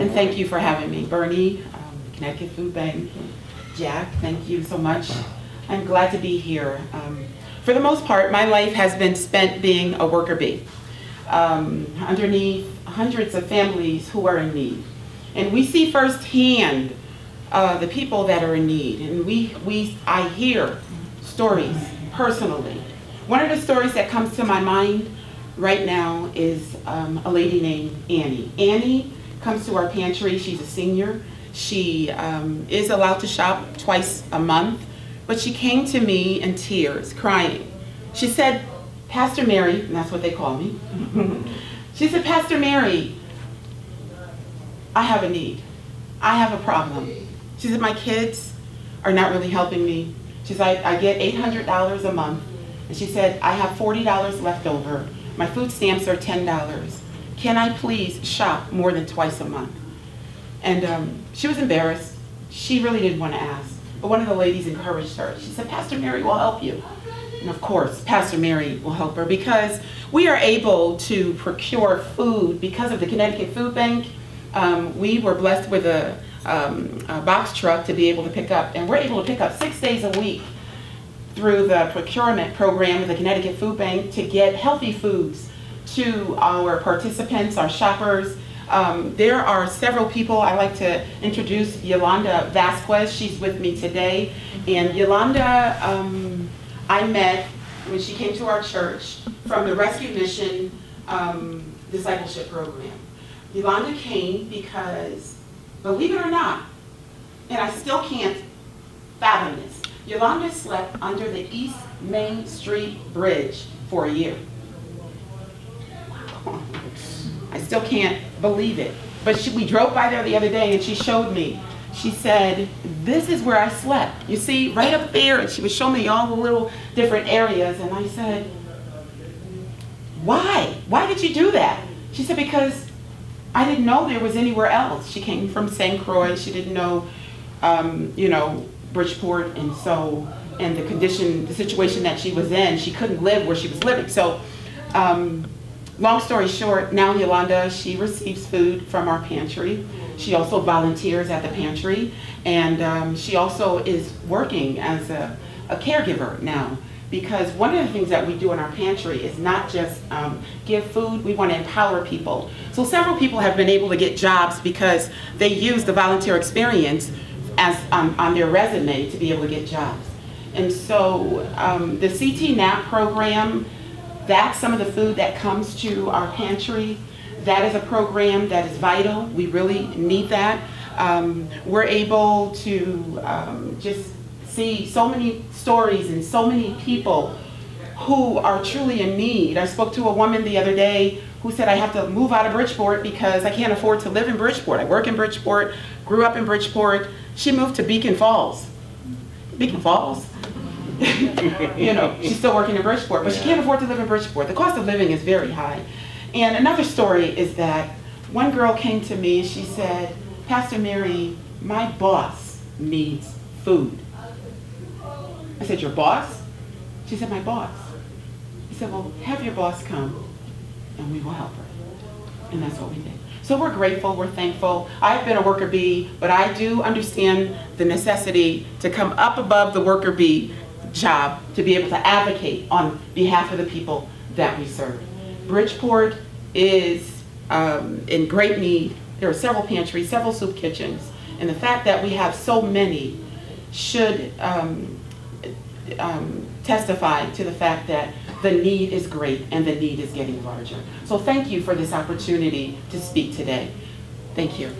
And thank you for having me. Bernie, Connecticut Food Bank, Jack, thank you so much. I'm glad to be here. For the most part, my life has been spent being a worker bee, underneath hundreds of families who are in need. And we see firsthand the people that are in need. And I hear stories personally. One of the stories that comes to my mind right now is a lady named Annie. Annie comes to our pantry. She's a senior. She is allowed to shop twice a month, but she came to me in tears, crying. She said, Pastor Mary, and that's what they call me. She said, Pastor Mary, I have a need. I have a problem. She said, my kids are not really helping me. She said, I get $800 a month. And she said, I have $40 left over. My food stamps are $10. Can I please shop more than twice a month? And she was embarrassed. She really didn't want to ask. But one of the ladies encouraged her. She said, Pastor Mary will help you. And of course, Pastor Mary will help her because we are able to procure food because of the Connecticut Food Bank. We were blessed with a box truck to be able to pick up, and we're able to pick up 6 days a week through the procurement program of the Connecticut Food Bank to get healthy foods to our participants, our shoppers. There are several people. I'd like to introduce Yolanda Vasquez. She's with me today. And Yolanda, I met when she came to our church from the Rescue Mission Discipleship Program. Yolanda came because, believe it or not, and I still can't fathom this, Yolanda slept under the East Main Street Bridge for a year. I still can't believe it. But we drove by there the other day and she showed me. She said, this is where I slept. You see, right up there, and she was showing me all the little different areas. And I said, why? Why did you do that? She said, because I didn't know there was anywhere else. She came from St. Croix. She didn't know, Bridgeport, and the situation that she was in, she couldn't live where she was living. So, long story short, now Yolanda, she receives food from our pantry. She also volunteers at the pantry, and she also is working as a caregiver now, because one of the things that we do in our pantry is not just give food, we want to empower people. So several people have been able to get jobs because they use the volunteer experience as on their resume to be able to get jobs. And so the CT NAP program, that's some of the food that comes to our pantry. That is a program that is vital. We really need that. We're able to just see so many stories and so many people who are truly in need. I spoke to a woman the other day who said, I have to move out of Bridgeport because I can't afford to live in Bridgeport. I work in Bridgeport, grew up in Bridgeport. She moved to Beacon Falls. Beacon Falls? She's still working in Bridgeport, but she can't afford to live in Bridgeport. The cost of living is very high. And another story is that one girl came to me and she said, Pastor Mary, my boss needs food. I said, your boss? She said, my boss. He said, well, have your boss come and we will help her. And that's what we did. So we're grateful, we're thankful. I've been a worker bee, but I do understand the necessity to come up above the worker bee job to be able to advocate on behalf of the people that we serve. Bridgeport is in great need. There are several pantries, several soup kitchens, and the fact that we have so many should testify to the fact that the need is great and the need is getting larger. So thank you for this opportunity to speak today. Thank you.